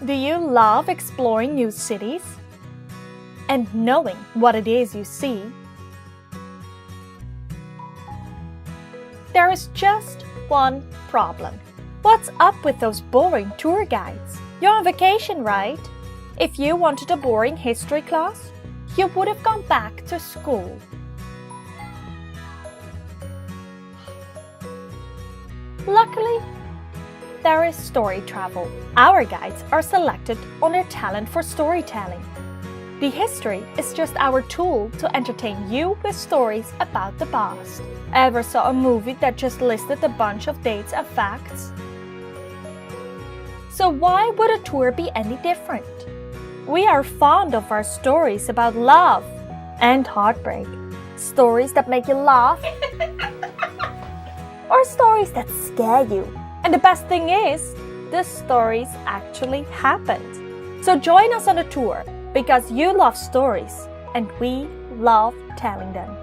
Do you love exploring new cities and knowing what it is you see? There is just one problem. What's up with those boring tour guides? You're on vacation, right? If you wanted a boring history class, you would have gone back to school. Luckily, there is StoryTravel. Our guides are selected on their talent for storytelling. The history is just our tool to entertain you with stories about the past. Ever saw a movie that just listed a bunch of dates and facts? So why would a tour be any different? We are fond of our stories about love and heartbreak. Stories that make you laugh or stories that scare you. And the best thing is, the stories actually happened. So join us on a tour because you love stories and we love telling them.